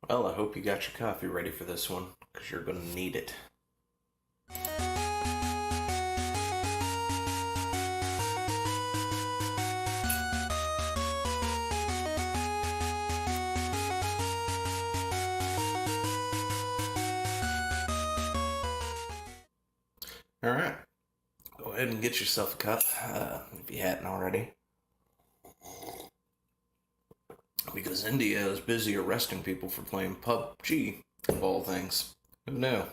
Well, I hope you got your coffee ready for this one, because you're going to need it. Alright, go ahead and get yourself a cup, if you hadn't already. Because India is busy arresting people for playing PUBG, of all things. Who knew?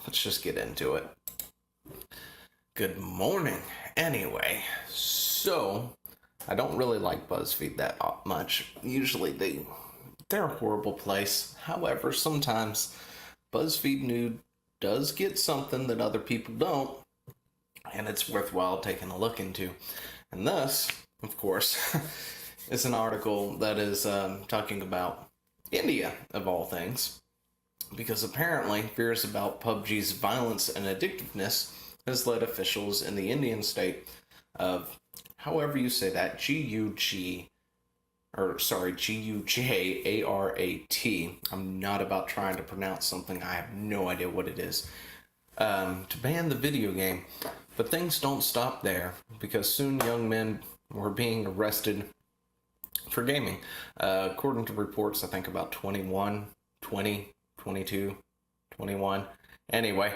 Let's just get into it. Good morning. Anyway, so I don't really like BuzzFeed that much. Usually they're a horrible place. However, sometimes BuzzFeed News does get something that other people don't, and it's worthwhile taking a look into. And this, of course, is an article that is talking about India, of all things, because apparently fears about PUBG's violence and addictiveness has led officials in the Indian state of, however you say that, Gujarat. I'm not about trying to pronounce something. I have no idea what it is. To ban the video game. But things don't stop there, because soon young men were being arrested for gaming. According to reports, I think about 21, 20, 22, 21. Anyway,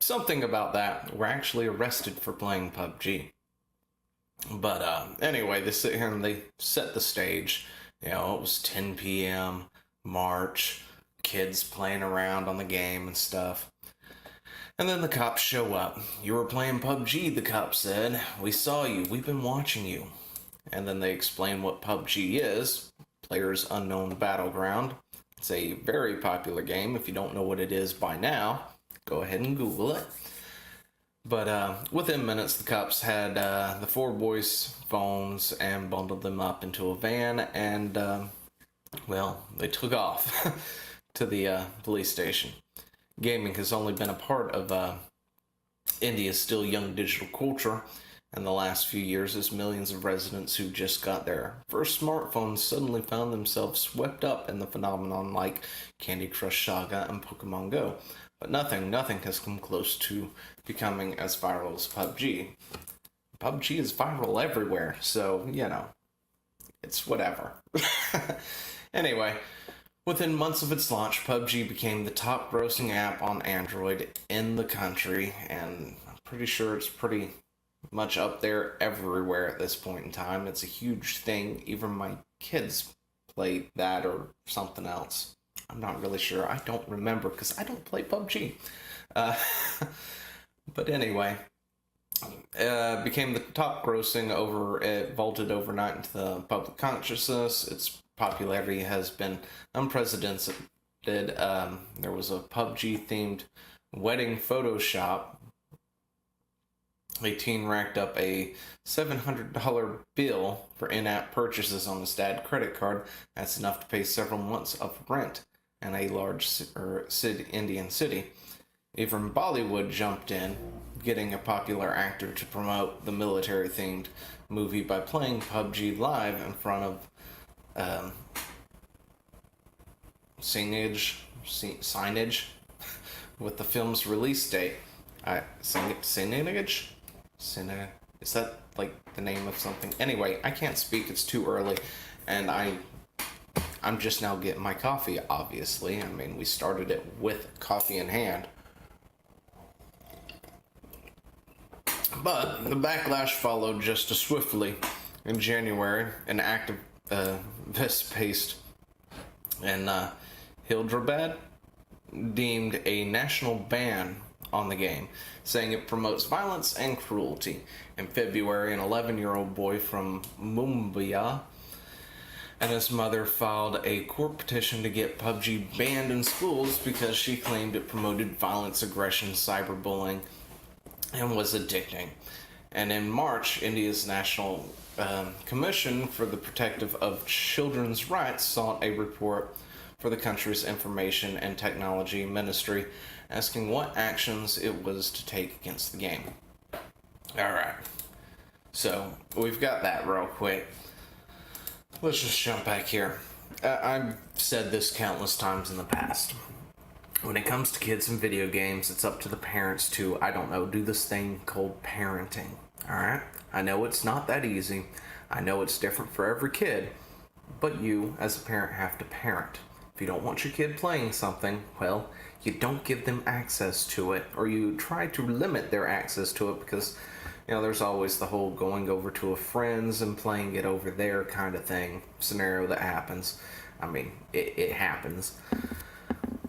something about that. Were actually arrested for playing PUBG. But anyway, they sit here and they set the stage. You know, it was 10 p.m., March, kids playing around on the game and stuff. And then the cops show up. You were playing PUBG, the cops said. We saw you. We've been watching you. And then they explain what PUBG is. Players Unknown Battleground. It's a very popular game. If you don't know what it is by now, go ahead and Google it. But within minutes, the cops had the four boys' phones and bundled them up into a van, and, well, they took off to the police station. Gaming has only been a part of India's still young digital culture in the last few years, as millions of residents who just got their first smartphones suddenly found themselves swept up in the phenomenon like Candy Crush Saga and Pokemon Go. But nothing has come close to becoming as viral as PUBG. PUBG is viral everywhere, so, you know, it's whatever. Anyway, within months of its launch, PUBG became the top grossing app on Android in the country, and I'm pretty sure it's pretty much up there everywhere at this point in time. It's a huge thing. Even my kids play that or something else. I'm not really sure. I don't remember because I don't play PUBG. But anyway, became the top grossing it vaulted overnight into the public consciousness. Its popularity has been unprecedented. There was a PUBG themed wedding Photoshop. A teen racked up a $700 bill for in-app purchases on his dad's credit card. That's enough to pay several months of rent in a large Indian city. Even Bollywood jumped in, getting a popular actor to promote the military-themed movie by playing PUBG live in front of signage with the film's release date. Signage? Is that like the name of something? Anyway, I can't speak. It's too early, and I'm just now getting my coffee. Obviously, I mean, we started it with coffee in hand. But the backlash followed just as swiftly. In January, an activist in Hyderabad deemed a national ban on the game, saying it promotes violence and cruelty. In February, an 11-year-old boy from Mumbai and his mother filed a court petition to get PUBG banned in schools because she claimed it promoted violence, aggression, cyberbullying, and was addicting. And in March, India's National Commission for the Protective of Children's Rights sought a report for the country's Information and Technology Ministry, asking what actions it was to take against the game. Alright, so we've got that real quick. Let's just jump back here. I've said this countless times in the past. When it comes to kids and video games, it's up to the parents to, I don't know, do this thing called parenting. Alright? I know it's not that easy. I know it's different for every kid. But you, as a parent, have to parent. If you don't want your kid playing something, well, you don't give them access to it, or you try to limit their access to it because, there's always the whole going over to a friend's and playing it over there kind of thing, scenario that happens. I mean, it happens.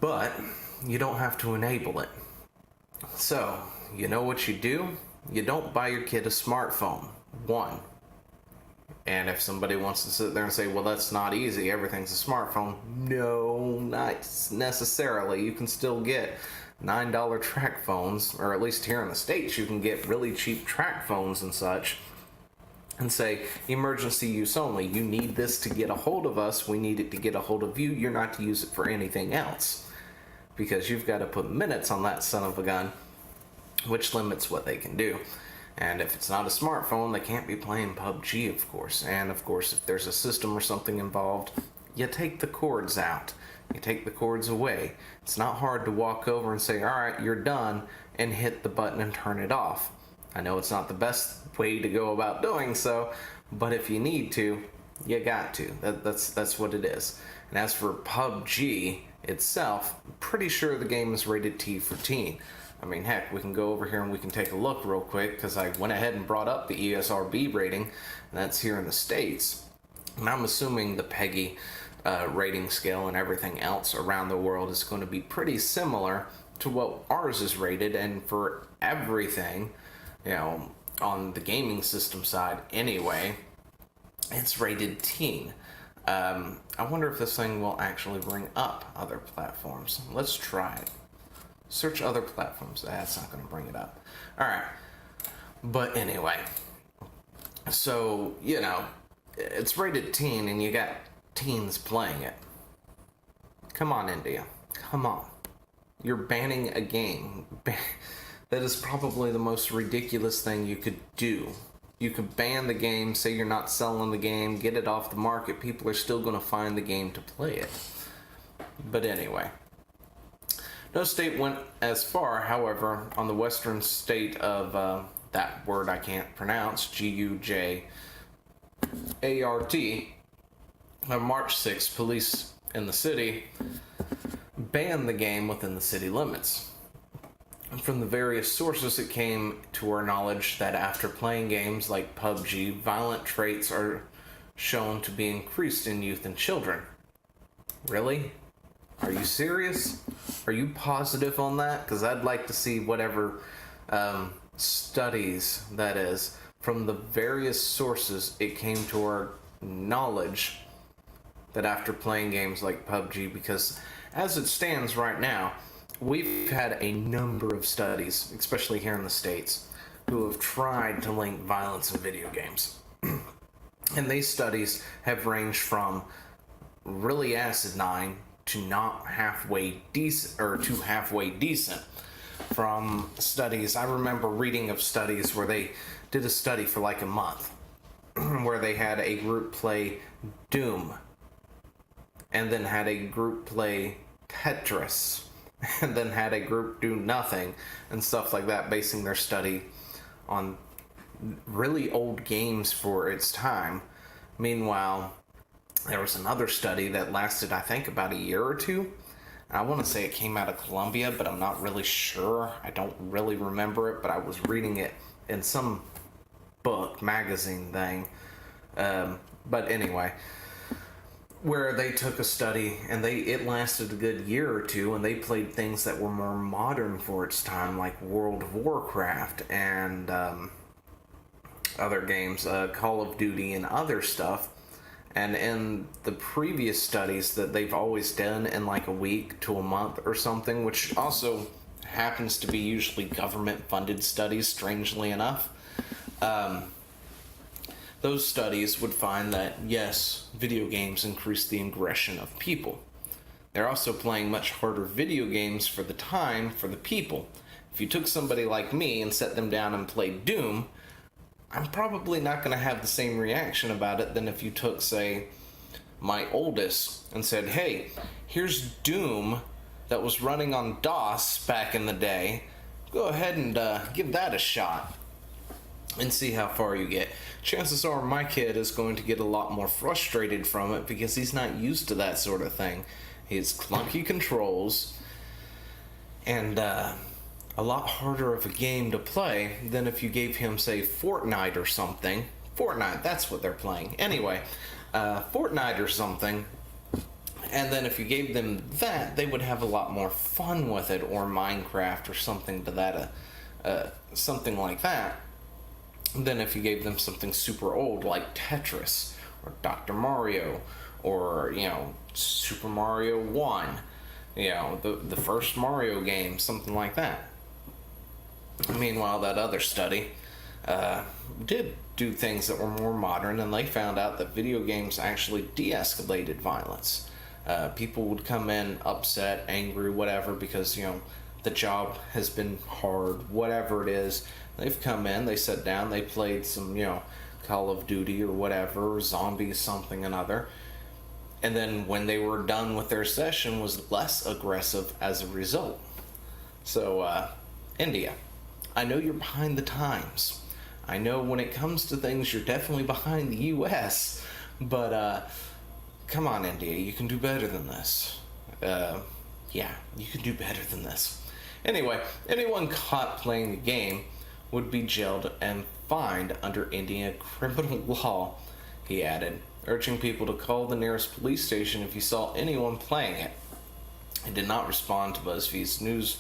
But you don't have to enable it. So, you know what you do? You don't buy your kid a smartphone. One. And if somebody wants to sit there and say, well, that's not easy, everything's a smartphone. No, not necessarily. You can still get $9 track phones, or at least here in the States, you can get really cheap track phones and such, and say, emergency use only. You need this to get a hold of us. We need it to get a hold of you. You're not to use it for anything else. Because you've got to put minutes on that son of a gun, which limits what they can do. And if it's not a smartphone, they can't be playing PUBG, of course. And of course, if there's a system or something involved, you take the cords out. You take the cords away. It's not hard to walk over and say, all right, you're done, and hit the button and turn it off. I know it's not the best way to go about doing so, but if you need to, you got to. That's what it is. And as for PUBG itself, I'm pretty sure the game is rated T for teen. I mean, heck, we can go over here and we can take a look real quick, because I went ahead and brought up the ESRB rating, and that's here in the States. And I'm assuming the PEGI rating scale and everything else around the world is going to be pretty similar to what ours is rated, and for everything, on the gaming system side anyway, it's rated teen. I wonder if this thing will actually bring up other platforms. Let's try it. Search other platforms. That's not going to bring it up. Alright. But anyway. So, it's rated teen and you got teens playing it. Come on, India. Come on. You're banning a game. That is probably the most ridiculous thing you could do. You could ban the game, say you're not selling the game, get it off the market. People are still going to find the game to play it. But anyway. No state went as far, however, on the western state of that word I can't pronounce, Gujart. On March 6th, police in the city banned the game within the city limits. And from the various sources, it came to our knowledge that after playing games like PUBG, violent traits are shown to be increased in youth and children. Really? Are you serious? Are you positive on that? Because I'd like to see whatever studies, that is, from the various sources it came to our knowledge that after playing games like PUBG, because as it stands right now, we've had a number of studies, especially here in the States, who have tried to link violence in video games. And these studies have ranged from really asinine to not halfway decent, or to halfway decent. From studies, I remember reading of studies where they did a study for like a month, where they had a group play Doom, and then had a group play Tetris, and then had a group do nothing, and stuff like that, basing their study on really old games for its time. Meanwhile, there was another study that lasted, I think, about a year or two. I want to say it came out of Colombia, but I'm not really sure. I don't really remember it, but I was reading it in some book, magazine thing. But anyway, where they took a study and it lasted a good year or two, and they played things that were more modern for its time, like World of Warcraft and other games, Call of Duty and other stuff. And in the previous studies that they've always done in like a week to a month or something, which also happens to be usually government-funded studies, strangely enough, those studies would find that, yes, video games increase the aggression of people. They're also playing much harder video games for the time for the people. If you took somebody like me and set them down and played Doom, I'm probably not going to have the same reaction about it than if you took, say, my oldest and said, hey, here's Doom that was running on DOS back in the day. Go ahead and give that a shot and see how far you get. Chances are my kid is going to get a lot more frustrated from it because he's not used to that sort of thing. He has clunky controls and a lot harder of a game to play than if you gave him, say, Fortnite or something. Fortnite, that's what they're playing. Anyway, Fortnite or something. And then if you gave them that, they would have a lot more fun with it, or Minecraft or something to that, something like that, than if you gave them something super old like Tetris or Dr. Mario or, you know, Super Mario 1, you know, the first Mario game, something like that. Meanwhile, that other study did do things that were more modern, and they found out that video games actually de-escalated violence. People would come in upset, angry, whatever, because, you know, the job has been hard, whatever it is. They've come in, they sat down, they played some, you know, Call of Duty or whatever, or Zombies, something another. And then when they were done with their session, was less aggressive as a result. So, India, I know you're behind the times. I know when it comes to things, you're definitely behind the U.S., but, come on, India, you can do better than this. Yeah, you can do better than this. Anyway, anyone caught playing the game would be jailed and fined under Indian criminal law, he added, urging people to call the nearest police station if you saw anyone playing it. He did not respond to BuzzFeed's news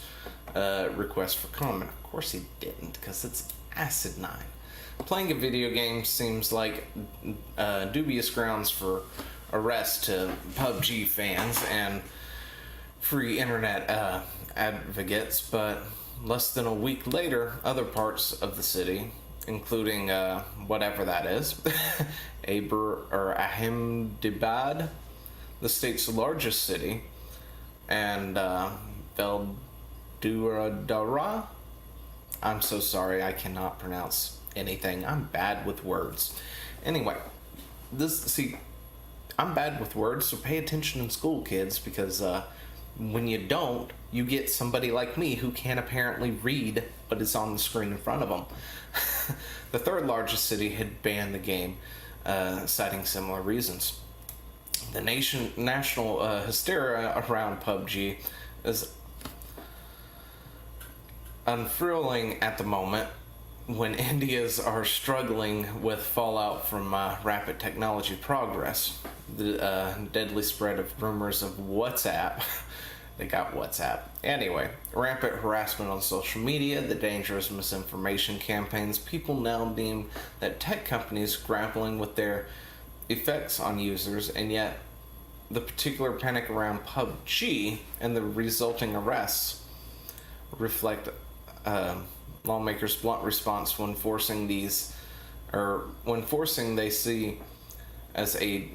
request for comment. Of course he didn't, because it's asinine. Playing a video game seems like dubious grounds for arrest to PUBG fans and free internet advocates, but less than a week later, other parts of the city, including whatever that is, Ahmedabad, the state's largest city, and Veldura. I'm so sorry, I cannot pronounce anything. I'm bad with words. Anyway, I'm bad with words, so pay attention in school, kids, because when you don't, you get somebody like me who can't apparently read, but it's on the screen in front of them. The third largest city had banned the game, citing similar reasons. The national hysteria around PUBG is unfurling at the moment, when Indians are struggling with fallout from rapid technology progress, the deadly spread of rumors of WhatsApp. They got WhatsApp. Anyway, rampant harassment on social media, the dangerous misinformation campaigns, people now deem that tech companies grappling with their effects on users, and yet the particular panic around PUBG and the resulting arrests reflect lawmakers' blunt response when forcing they see as a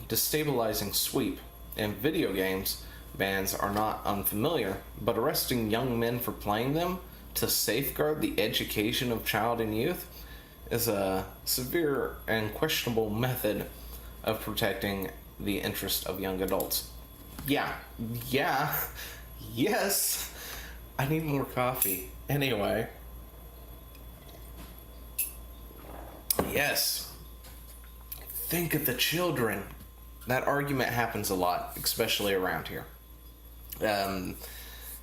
destabilizing sweep. In video games, bans are not unfamiliar, but arresting young men for playing them to safeguard the education of child and youth is a severe and questionable method of protecting the interest of young adults. Yes, I need more coffee. Anyway, yes, think of the children. That argument happens a lot, especially around here.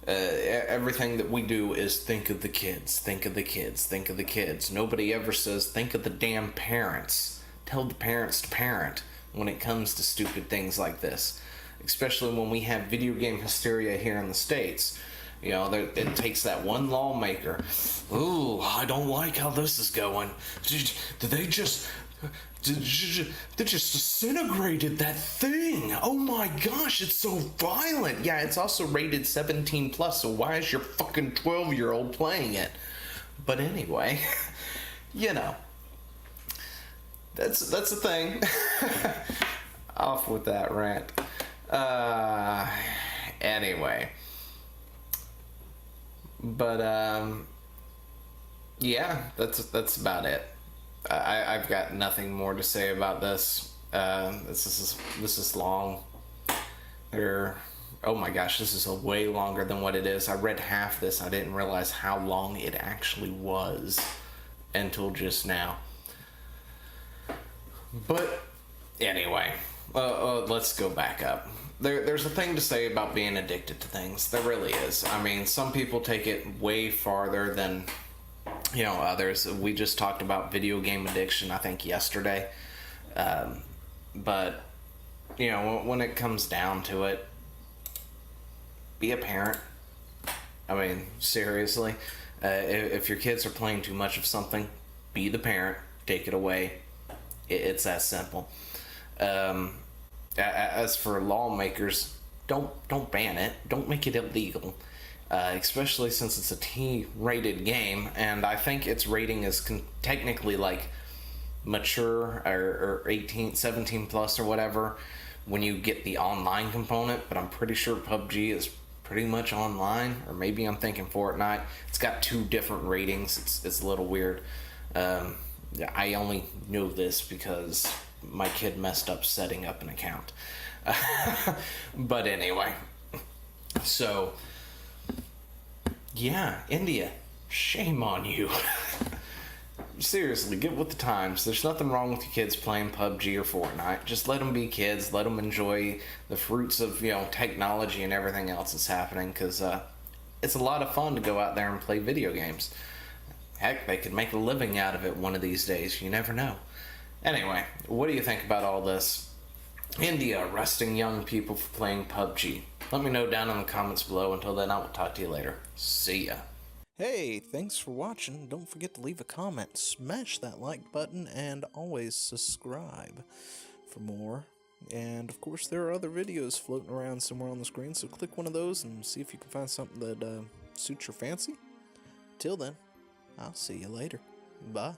Everything that we do is think of the kids, think of the kids, think of the kids. Nobody ever says think of the damn parents. Tell the parents to parent when it comes to stupid things like this, especially when we have video game hysteria here in the States. You know, it takes that one lawmaker. Ooh, I don't like how this is going. They just disintegrated that thing. Oh my gosh, it's so violent. Yeah, it's also rated 17 plus, so why is your fucking 12-year-old playing it? But anyway, you know, that's the thing. Off with that rant. Anyway. But, yeah, that's about it. I've got nothing more to say about this. This is long. Oh my gosh, this is a way longer than what it is. I read half this. I didn't realize how long it actually was until just now. But anyway, let's go back up. There's a thing to say about being addicted to things. There really is. I mean, some people take it way farther than, others. We just talked about video game addiction, I think, yesterday. But, when it comes down to it, be a parent. I mean, seriously. If your kids are playing too much of something, be the parent. Take it away. It's that simple. As for lawmakers, don't ban it. Don't make it illegal. Especially since it's a T-rated game, and I think its rating is technically like mature or 18, 17 plus or whatever when you get the online component, but I'm pretty sure PUBG is pretty much online, or maybe I'm thinking Fortnite. It's got 2 different ratings. It's a little weird. I only know this because my kid messed up setting up an account. But anyway, so yeah, India, shame on you. Seriously, get with the times. There's nothing wrong with your kids playing PUBG or Fortnite. Just let them be kids. Let them enjoy the fruits of, technology and everything else that's happening, because it's a lot of fun to go out there and play video games. Heck, they could make a living out of it one of these days. You never know. Anyway, what do you think about all this? India arresting young people for playing PUBG. Let me know down in the comments below. Until then, I will talk to you later. See ya. Hey, thanks for watching. Don't forget to leave a comment, smash that like button, and always subscribe for more. And of course, there are other videos floating around somewhere on the screen, so click one of those and see if you can find something that suits your fancy. Till then, I'll see you later. Bye.